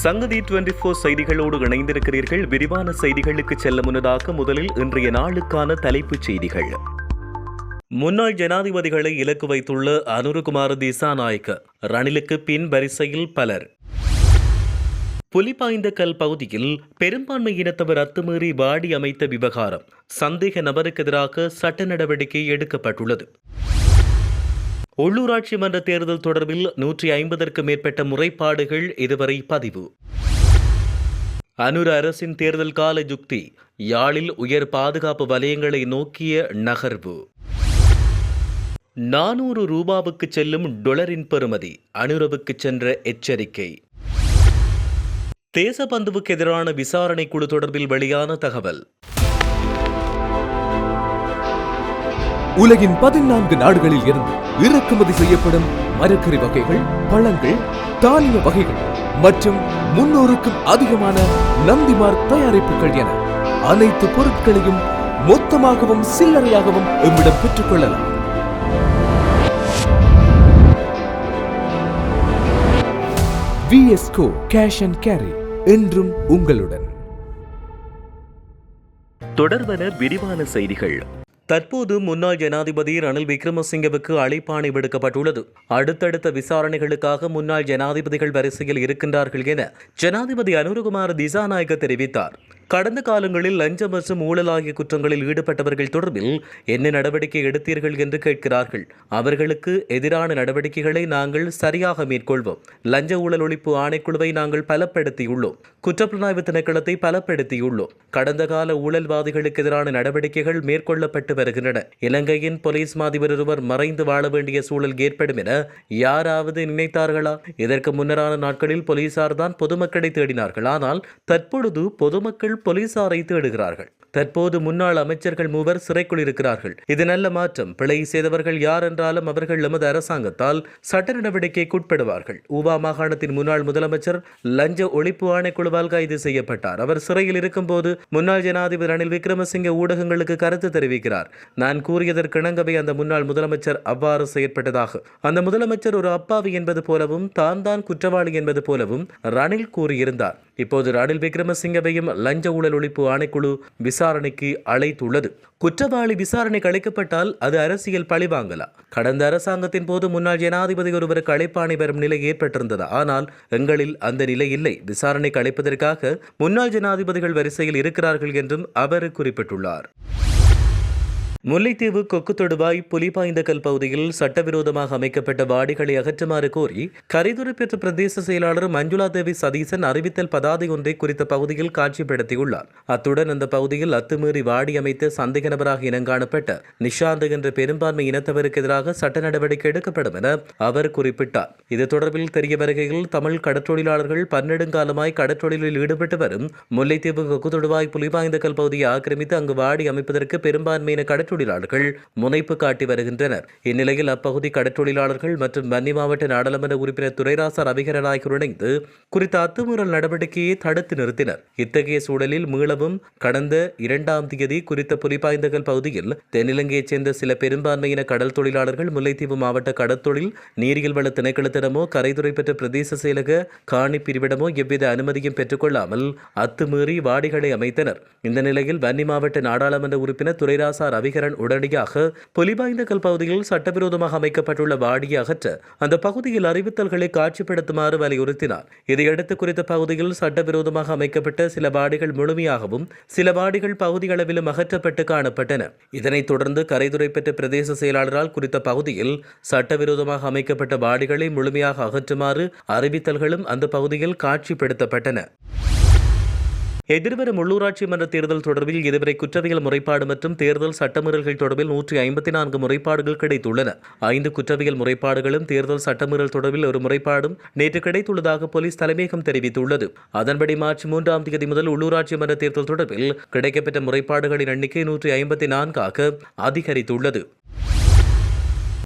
சங்கதி 24 செய்திகளோடு இணைந்திருக்கிறீர்கள். விரிவான செய்திகளுக்கு செல்ல முன்னதாக முதலில் இன்றைய நாளுக்கான தலைப்புச் செய்திகள். முன்னாள் ஜனாதிபதிகளை இலக்கு வைத்துள்ள அனுரகுமார திசாநாயக்க, ரணிலுக்கு பின் வரிசையில் பலர். புலிபாய்ந்தகல் பகுதியில் பெரும்பான்மை இனத்தவர் அத்துமீறி வாடி அமைத்த விவகாரம், சந்தேக நபருக்கு எதிராக சட்ட நடவடிக்கை எடுக்கப்பட்டுள்ளது. உள்ளூராட்சி மன்ற தேர்தல் தொடர்பில் 150க்கும் மேற்பட்ட முறைப்பாடுகள் இதுவரை பதிவு. அனுர அரசின் தேர்தல் கால யுக்தி, யாழில் உயர் பாதுகாப்பு வலயங்களை நோக்கிய நகர்வு. 400 ரூபாவுக்கு செல்லும் டொலரின் பெறுமதி, அனுரவுக்கு சென்ற எச்சரிக்கை. தேசபந்துவுக்கு எதிரான விசாரணை குழு தொடர்பில் வெளியான தகவல். உலகின் 14 நாடுகளில் இருந்து இறக்குமதி செய்யப்படும் மரக்கறி வகைகள், பழங்கள், தானிய வகைகள் மற்றும் 300க்கும் அதிகமான நந்திமார் தயாரிப்புகள் என அனைத்து பொருட்களையும் மொத்தமாகவும் சில்லறையாகவும் எம்மிடம் பெற்றுக் கொள்ளலாம். VSCO கேஷ் அண்ட் கேரி, என்றும் உங்களுடன். தொடர்வன விரிவான செய்திகள். தற்போது முன்னாள் ஜனாதிபதி ரணில் விக்ரமசிங்கவுக்கு அழைப்பாணை விடுக்கப்பட்டுள்ளது. அடுத்தடுத்த விசாரணைகளுக்காக முன்னாள் ஜனாதிபதிகள் வரிசையில் இருக்கின்றார்கள் என ஜனாதிபதி அனுரகுமார திசாநாயக்க தெரிவித்தார். கடந்த காலங்களில் லஞ்சம் மற்றும் ஊழல் ஆகிய குற்றங்களில் ஈடுபட்டவர்கள் தொடர்பில் என்ன நடவடிக்கை எடுத்தீர்கள் என்று கேட்கிறார்கள். அவர்களுக்கு எதிரான நடவடிக்கைகளை நாங்கள் சரியாக மேற்கொள்வோம். லஞ்ச ஊழல் ஒழிப்பு ஆணைக்குழுவை நாங்கள் பலப்படுத்தியுள்ளோம். குற்றப்புலனாய்வு திணைக்களத்தை பலப்படுத்தியுள்ளோம். கடந்த கால ஊழல்வாதிகளுக்கு எதிரான நடவடிக்கைகள் மேற்கொள்ளப்பட்டு வருகின்றன. இலங்கையின் போலீஸ் மாதிபர் ஒருவர் மறைந்து வாழ வேண்டிய சூழல் ஏற்படும் என யாராவது நினைத்தார்களா? இதற்கு முன்னரான நாட்களில் போலீசார் தான் பொதுமக்களை தேடினார்கள். ஆனால் தற்பொழுது பொதுமக்கள் போலீசாரை தேடுகிறார்கள். தற்போது முன்னாள் அமைச்சர்கள் 3 சிறைக்குள் இருக்கிறார்கள். இது நல்ல மாற்றம். பிழை செய்தவர்கள் யார் என்றாலும் அவர்கள் நமது அரசாங்கத்தால் சட்ட நடவடிக்கைக்கு உட்படுவார்கள். ஊவா மாகாணத்தின் முன்னாள் முதலமைச்சர் லஞ்ச ஒழிப்பு ஆணைக்குழுவால் கைது செய்யப்பட்டார். அவர் சிறையில் இருக்கும்போது முன்னாள் ஜனாதிபதி ரணில் விக்ரமசிங்க ஊடகங்களுக்கு கருத்து தெரிவிக்கிறார். நான் கூறியதற்கிணங்கவே அந்த முன்னாள் முதலமைச்சர் அவ்வாறு செயற்பட்டதாக. அந்த முதலமைச்சர் ஒரு அப்பாவி என்பது போலவும் தான் குற்றவாளி என்பது போலவும் ரணில் கூறியிருந்தார். இப்போது ரணில் விக்ரமசிங்கவையும் லஞ்ச ஊழல் ஒழிப்பு ஆணைக்குழு விசாரணைக்கு அழைத்துள்ளது. குற்றவாளி விசாரணைக்கு அழைக்கப்பட்டால் அது அரசியல் பழிவாங்கலா? கடந்த அரசாங்கத்தின் போது முன்னாள் ஜனாதிபதி ஒருவருக்கு அழைப்பாணை வரும் நிலை ஏற்பட்டிருந்தது. ஆனால் எங்களில் அந்த நிலை இல்லை. விசாரணைக்கு அழைப்பதற்காக முன்னாள் ஜனாதிபதிகள் வரிசையில் இருக்கிறார்கள் என்றும் அவர் குறிப்பிட்டுள்ளார். முல்லைத்தீவு கொக்கு தொடுவாய் புலிபாய்ந்தகல் பகுதியில் சட்டவிரோதமாக அமைக்கப்பட்ட வாடிகளை அகற்றுமாறு கோரி கரைதுறை பெற்ற பிரதேச செயலாளர் மஞ்சுளா தேவி சதீசன் அறிவித்தல் பதாதை ஒன்றை குறித்த பகுதியில் காட்சிப்படுத்தியுள்ளார். அத்துடன் அந்த பகுதியில் அத்துமீறி வாடி அமைத்த சந்தேக நபராக இனங்காணப்பட்ட நிஷாந்த் என்ற பெரும்பான்மை இனத்தவருக்கு எதிராக சட்ட நடவடிக்கை எடுக்கப்படும் என அவர் குறிப்பிட்டார். இது தொடர்பில் தெரிய வருகையில் தமிழ் கடற்றொழிலாளர்கள் பன்னெடுங்காலமாய் கடற்றொழிலில் ஈடுபட்டு வரும் முல்லைத்தீவு கொக்கு தொடுவாய் புலிபாய்ந்தகல் பகுதியை ஆக்கிரமித்து அங்கு வாடி அமைப்பதற்கு பெரும்பான்மையின கடற்றொழிலாளர்கள் முனைப்பு காட்டி வருகின்றனர். இந்நிலையில் அப்பகுதி கடற்றொழிலாளர்கள் மற்றும் வன்னி மாவட்ட நாடாளுமன்ற உறுப்பினர் துரைராசா ரவிகரன் ஆகியோர் இணைந்து குறித்த அத்துமீறல் நடவடிக்கையை தடுத்து நிறுத்தினர். இத்தகைய சூழலில் மீளவும் கடந்த 2ஆம் தேதி குறித்த புலிபாய்ந்தகல் பகுதியில் தென்னிலங்கையைச் சேர்ந்த சில பெரும்பான்மையின கடல் தொழிலாளர்கள் முல்லைத்தீவு மாவட்ட கடற்தொழில் நீரியல் வள திணைக்களத்திடமோ கரைதுறை பெற்ற பிரதேச செயலக காணி பிரிவிடமோ எவ்வித அனுமதியும் பெற்றுக்கொள்ளாமல் அத்துமீறி வாடிகளை அமைத்தனர். இந்த நிலையில் வன்னி மாவட்ட நாடாளுமன்ற உறுப்பினர் துரைராசா ரவிகரன் உடனடியாக புலிபாய்ந்தகல் பகுதியில் சட்டவிரோதமாக அமைக்கப்பட்டுள்ள வாடியை அகற்ற அந்த பகுதியில் அறிவித்தல்களை காட்சிப்படுத்துமாறு வலியுறுத்தினார். இதையடுத்து குறித்த பகுதியில் சட்டவிரோதமாக அமைக்கப்பட்ட சில வாடிகள் முழுமையாகவும் சில வாடிகள் பகுதி அளவிலும் அகற்றப்பட்டு காணப்பட்டன. இதனைத் தொடர்ந்து கரைதுறை பெற்ற பிரதேச செயலாளரால் குறித்த பகுதியில் சட்டவிரோதமாக அமைக்கப்பட்ட வாடிகளை முழுமையாக அகற்றுமாறு அறிவித்தல்களும் அந்த பகுதியில் காட்சிப்படுத்தப்பட்டன. எதிர்வரும் உள்ளூராட்சி மன்ற தேர்தல் தொடர்பில் இதுவரை குற்றவியல் முறைப்பாடு மற்றும் தேர்தல் சட்டமீறல்கள் தொடர்பில் 154 முறைப்பாடுகள் கிடைத்துள்ளன. 5 குற்றவியல் முறைப்பாடுகளும் தேர்தல் சட்டமீறல் தொடர்பில் ஒரு முறைப்பாடும் நேற்று கிடைத்துள்ளதாக போலீஸ் தலைமையகம் தெரிவித்துள்ளது. அதன்படி மார்ச் 3ஆம் தேதி முதல் உள்ளூராட்சி மன்ற தேர்தல் தொடர்பில் கிடைக்கப்பெற்ற முறைப்பாடுகளின் எண்ணிக்கை 154ஆக அதிகரித்துள்ளது.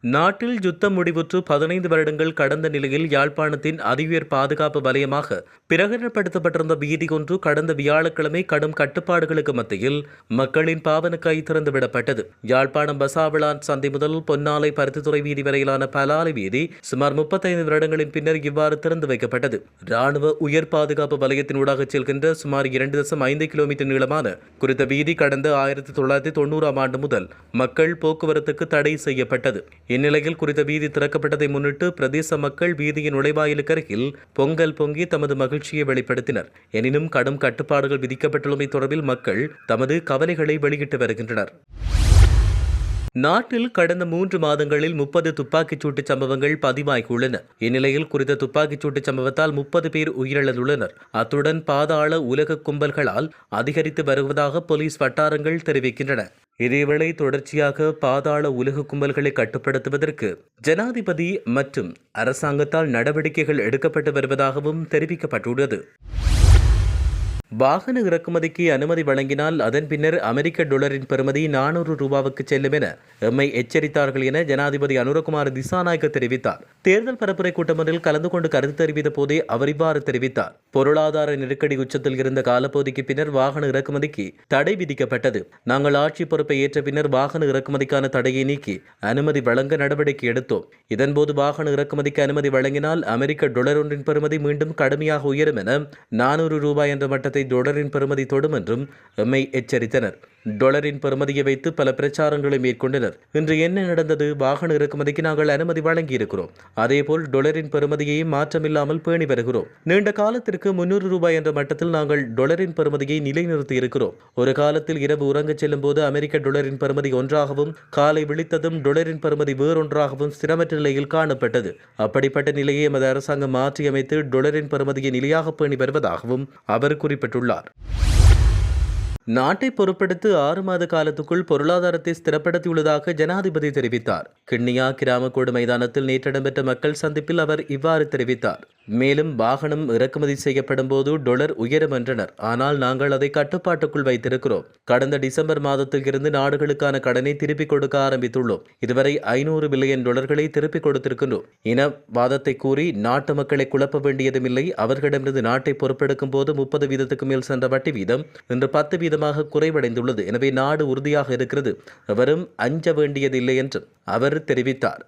நாட்டில் யுத்தம் முடிவுற்று 15 வருடங்கள் கடந்த நிலையில் யாழ்ப்பாணத்தின் அதிஉயர் பாதுகாப்பு வலயமாக பிரகடனப்படுத்தப்பட்டிருந்த வீதி ஒன்று கடந்த வியாழக்கிழமை கடும் கட்டுப்பாடுகளுக்கு மத்தியில் மக்களின் பாவனைக்காய் திறந்துவிடப்பட்டது. யாழ்ப்பாணம் பசாவிளான் சந்தை முதல் பொன்னாலை பருத்தித்துறை வீதி வரையிலான பலாலை வீதி சுமார் 35 வருடங்களின் பின்னர் இவ்வாறு திறந்து வைக்கப்பட்டது. ராணுவ உயர் பாதுகாப்பு வலயத்தினூடாக செல்கின்ற சுமார் 2.5 கிலோமீட்டர் நீளமான குறித்த வீதி கடந்த 1990ஆம் ஆண்டு முதல் மக்கள் போக்குவரத்துக்கு தடை செய்யப்பட்டது. இந்நிலையில் குறித்த வீதி திறக்கப்பட்டதை முன்னிட்டு பிரதேச மக்கள் வீதியின் நுழைவாயிலுக்கு அருகில் பொங்கல் பொங்கி தமது மகிழ்ச்சியை வெளிப்படுத்தினர். எனினும் கடும் கட்டுப்பாடுகள் விதிக்கப்பட்டுள்ளமை தொடர்பில் மக்கள் தமது கவலைகளை வெளியிட்டு வருகின்றனர். நாட்டில் கடந்த 3 மாதங்களில் 30 துப்பாக்கிச் சூட்டுச் சம்பவங்கள் பதிவாகியுள்ளன. இந்நிலையில் குறித்த துப்பாக்கிச் சூட்டுச் சம்பவத்தால் 30 பேர் உயிரிழந்துள்ளனர். அத்துடன் பாதாள உலக கும்பல்களால் அதிகரித்து வருவதாக போலீஸ் வட்டாரங்கள் தெரிவிக்கின்றன. இதேவேளை தொடர்ச்சியாக பாதாள உலக கும்பல்களை கட்டுப்படுத்துவதற்கு ஜனாதிபதி மற்றும் அரசாங்கத்தால் நடவடிக்கைகள் எடுக்கப்பட்டு வருவதாகவும் தெரிவிக்கப்பட்டுள்ளது. வாகன இறக்குமதிக்கு அனுமதி வழங்கினால் அதன் பின்னர் அமெரிக்க டாலரின் பெறுமதி 400 ரூபாவுக்கு செல்லும் என எம்மை எச்சரித்தார்கள் என ஜனாதிபதி அனுரகுமார் திசாநாயக்க தெரிவித்தார். தேர்தல் பரப்புரை கூட்டமொன்றில் கலந்து கொண்டு கருத்து தெரிவித்த போதே அவர் இவ்வாறு தெரிவித்தார். பொருளாதார நெருக்கடி உச்சத்தில் இருந்த காலப்பகுதிக்கு பின்னர் வாகன இறக்குமதிக்கு தடை விதிக்கப்பட்டது. நாங்கள் ஆட்சி பொறுப்பை ஏற்ற பின்னர் வாகன இறக்குமதிக்கான தடையை நீக்கி அனுமதி வழங்க நடவடிக்கை எடுத்தோம். இதன்போது வாகன இறக்குமதிக்கு அனுமதி வழங்கினால் அமெரிக்க டாலர் ஒன்றின் பெறுமதி மீண்டும் கடுமையாக உயரும் என 400 ரூபாய் என்ற மட்டத்தை டாலரின் பெறுமதி தொடும் என்றும் எம்மை எச்சரித்தனர். டாலரின் பெறுமதியை வைத்து பல பிரச்சாரங்களை மேற்கொண்டனர். இன்று என்ன நடந்தது? வாகன இறக்குமதிக்கு நாங்கள் அனுமதி வழங்கியிருக்கிறோம். அதேபோல் டாலரின் பெறுமதியை மாற்றமில்லாமல் பேணி வருகிறோம். நீண்ட காலத்திற்கு 300 ரூபாய் என்ற மட்டத்தில் நாங்கள் டாலரின் பெறுமதியை நிலைநிறுத்தி இருக்கிறோம். ஒரு காலத்தில் இரவு உறங்கச் செல்லும் போது அமெரிக்க டாலரின் பெறுமதி ஒன்றாகவும் காலை விழித்ததும் டாலரின் பெறுமதி வேறொன்றாகவும் ஸ்திரமற்ற நிலையில் காணப்பட்டது. அப்படிப்பட்ட நிலையை எமது அரசாங்கம் மாற்றியமைத்து டாலரின் பெறுமதியை நிலையாக பேணி வருவதாகவும் அவர் குறிப்பிட்டுள்ளார். நாட்டை பொறுப்படுத்தி 6 மாத காலத்துக்குள் பொருளாதாரத்தை ஸ்திரப்படுத்தியுள்ளதாக ஜனாதிபதி தெரிவித்தார். கிண்ணியா கிராமக்கோடு மைதானத்தில் நேற்று இடம்பெற்ற மக்கள் சந்திப்பில் அவர் இவ்வாறு தெரிவித்தார். மேலும் வாகனம் இறக்குமதி செய்யப்படும் போது டாலர் உயரும் என்றனர். ஆனால் நாங்கள் அதை கட்டுப்பாட்டுக்குள் வைத்திருக்கிறோம். கடந்த டிசம்பர் மாதத்தில் இருந்து நாடுகளுக்கான கடனை திருப்பிக் கொடுக்க ஆரம்பித்துள்ளோம். இதுவரை 500 பில்லியன் டாலர்களை திருப்பிக் கொடுத்திருக்கின்றோம். இனவாதத்தை கூறி நாட்டு மக்களை குழப்ப வேண்டியதுமில்லை. அவர்களிடமிருந்து நாட்டை பொறுப்பெடுக்கும் போது 30 வீதத்துக்கு மேல் சென்ற வட்டி வீதம் இன்று 10 வீதமாக குறைவடைந்துள்ளது. எனவே நாடு உறுதியாக இருக்கிறது. எவரும் அஞ்ச வேண்டியதில்லை என்றும் அவர் தெரிவித்தார்.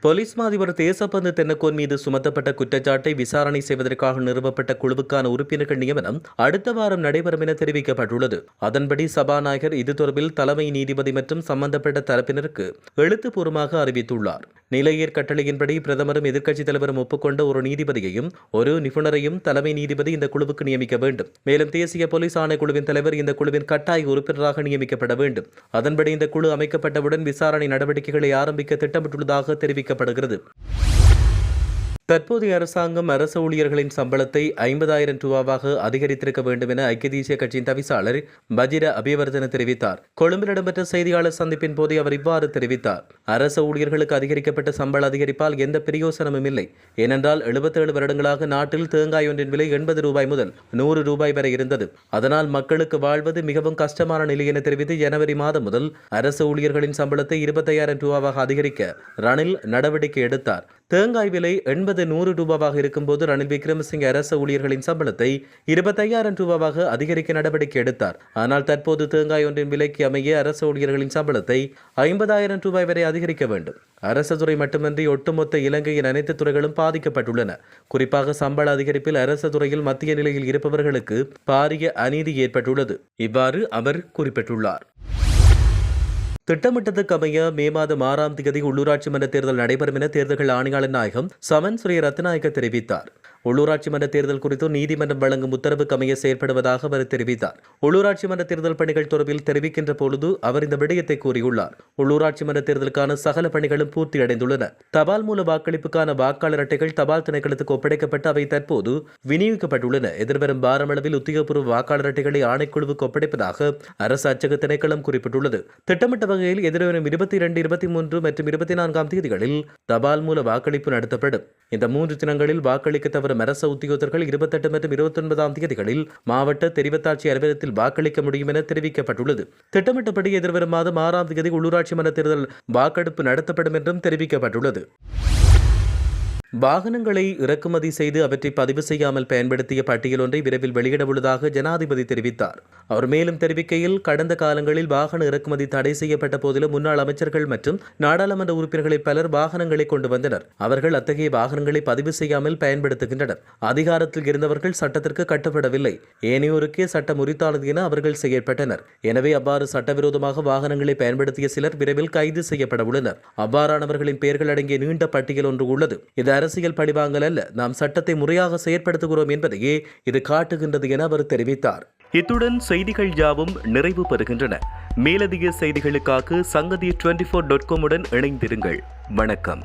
போலீஸ் மாதிபர் தேசப்பந்து தென்னக்கோன் மீது சுமத்தப்பட்ட குற்றச்சாட்டை விசாரணை செய்வதற்காக நிறுவப்பட்ட குழுவுக்கான உறுப்பினர்கள் நியமனம் அடுத்த வாரம் நடைபெறும் என தெரிவிக்கப்பட்டுள்ளது. அதன்படி சபாநாயகர் இது தொடர்பில் தலைமை நீதிபதி மற்றும் சம்பந்தப்பட்ட தரப்பினருக்கு எழுத்துப்பூர்வமாக அறிவித்துள்ளார். நிலையர் கட்டளையின்படி பிரதமரும் எதிர்க்கட்சித் தலைவரும் ஒப்புக்கொண்ட ஒரு நீதிபதியையும் ஒரு நிபுணரையும் தலைமை நீதிபதி இந்த குழுவுக்கு நியமிக்க வேண்டும். மேலும் தேசிய போலீஸ் ஆணைக்குழுவின் தலைவர் இந்த குழுவின் கட்டாய உறுப்பினராக நியமிக்கப்பட வேண்டும். அதன்படி இந்த குழு அமைக்கப்பட்டவுடன் விசாரணை நடவடிக்கைகளை ஆரம்பிக்க திட்டமிட்டுள்ளதாக தெரிவிக்கப்பட்டது. தற்போதைய அரசாங்கம் அரசு ஊழியர்களின் சம்பளத்தை 50,000 ரூபாவாக அதிகரித்திருக்க வேண்டும் என ஐக்கிய தேசிய கட்சியின் தவிசாளர் பஜிர அபிவர்தன தெரிவித்தார். கொழும்பில் இடம்பெற்ற செய்தியாளர் சந்திப்பின் போது அவர் இவ்வாறு தெரிவித்தார். அரசு ஊழியர்களுக்கு அதிகரிக்கப்பட்ட சம்பள அதிகரிப்பால் எந்த பிரயோசனமும் இல்லை. ஏனென்றால் 77 வருடங்களாக நாட்டில் தேங்காய் ஒன்றின் விலை 80 ரூபாய் முதல் 100 ரூபாய் வரை இருந்தது. அதனால் மக்களுக்கு வாழ்வது மிகவும் கஷ்டமான நிலை என தெரிவித்து ஜனவரி மாதம் முதல் அரசு ஊழியர்களின் சம்பளத்தை 25,000 ரூபாவாக அதிகரிக்க ரணில் நடவடிக்கை எடுத்தார். தேங்காய் விலை 80-100 ரூபாவாக இருக்கும்போது ரணில் விக்ரமசிங்க அரசு ஊழியர்களின் சம்பளத்தை 25,000 ரூபாவாக அதிகரிக்க நடவடிக்கை எடுத்தார். ஆனால் தற்போது தேங்காய் ஒன்றின் விலைக்கு அமைய அரசு ஊழியர்களின் சம்பளத்தை 50,000 ரூபாய் வரை அதிகரிக்க வேண்டும். அரசு துறை மட்டுமின்றி ஒட்டுமொத்த இலங்கையின் அனைத்து துறைகளும் பாதிக்கப்பட்டுள்ளன. குறிப்பாக சம்பள அதிகரிப்பில் அரசு துறையில் மத்திய நிலையில் இருப்பவர்களுக்கு பாரிய அநீதி ஏற்பட்டுள்ளது. இவ்வாறு அவர் குறிப்பிட்டுள்ளார். திட்டமிட்டதுக்கு அமைய மே மாதம் 6ஆம் தேதி உள்ளூராட்சி மன்ற தேர்தல் நடைபெறும் என தேர்தல்கள் ஆணையாளர் நாயகம் சமன் ஸ்ரீ ரத்நாயக்க தெரிவித்தார். உள்ளூராட்சி மன்ற தேர்தல் குறித்து நீதிமன்றம் வழங்கும் உத்தரவுக்கு அமைய செயற்படுவதாக அவர் தெரிவித்தார். உள்ளூராட்சி மன்ற தேர்தல் பணிகள் தொடர்பில் தெரிவிக்கின்ற பொழுது அவர் இந்த விடயத்தை கூறியுள்ளார். உள்ளூராட்சி மன்ற தேர்தலுக்கான சகல பணிகளும் பூர்த்தியடைந்துள்ளன. தபால் மூல வாக்களிப்புக்கான வாக்காளர் அட்டைகள் தபால் திணைக்களத்துக்கு ஒப்படைக்கப்பட்டு அவை தற்போது விநியோகிக்கப்பட்டுள்ளன. எதிர்வரும் வாரமளவில் உத்தியோகபூர்வ வாக்காளர் அட்டைகளை ஆணைக்குழுவுக்கு ஒப்படைப்பதாக அரசு அச்சக திணைக்களம் குறிப்பிட்டுள்ளது. திட்டமிட்ட வகையில் எதிர்வரும் 22, 23 மற்றும் 24ஆம் தேதிகளில் தபால் மூல வாக்களிப்பு நடத்தப்படும். இந்த 3 தினங்களில் வாக்களிக்க தவற வரும் அரச உத்தியோகத்தர்கள் 28 மற்றும் 29ஆம் தேதிகளில் மாவட்ட தெரிவத்தாட்சி அலுவலகத்தில் வாக்களிக்க முடியும் என தெரிவிக்கப்பட்டுள்ளது. திட்டமிட்டபடி எதிர்வரும் மாதம் 6ஆம் தேதி உள்ளூராட்சி மன்ற தேர்தல் வாக்கெடுப்பு நடத்தப்படும் என்றும் தெரிவிக்கப்பட்டுள்ளது. வாகனங்களை இறக்குமதி செய்து அவற்றை பதிவு செய்யாமல் பயன்படுத்திய பட்டியல் ஒன்றை விரைவில் வெளியிட உள்ளதாக ஜனாதிபதி தெரிவித்தார். அவர் மேலும் தெரிவிக்கையில், கடந்த காலங்களில் வாகன இறக்குமதி தடை செய்யப்பட்ட போதிலும் முன்னாள் அமைச்சர்கள் மற்றும் நாடாளுமன்ற உறுப்பினர்களில் பலர் வாகனங்களை கொண்டு வந்தனர். அவர்கள் அத்தகைய வாகனங்களை பதிவு செய்யாமல் பயன்படுத்துகின்றனர். அதிகாரத்தில் இருந்தவர்கள் சட்டத்திற்கு கட்டுப்படவில்லை. ஏனையோருக்கே சட்டம் உரித்தானது என அவர்கள் செயற்பட்டனர். எனவே அவ்வாறு சட்டவிரோதமாக வாகனங்களை பயன்படுத்திய சிலர் விரைவில் கைது செய்யப்பட உள்ளனர். அவ்வாறானவர்களின் பெயர்கள் அடங்கிய நீண்ட பட்டியல் ஒன்று உள்ளது. இது அரசியல் பழிவாங்கல் அல்ல, நாம் சட்டத்தை முறையாக செயற்படுத்துகிறோம் என்பதையே இது காட்டுகின்றது என அவர் தெரிவித்தார். இத்துடன் செய்திகள் யாவும் நிறைவு பெறுகின்றன. மேலதிக செய்திகளுக்காக சங்கதி24.com உடன் இணைந்திருங்கள். வணக்கம்.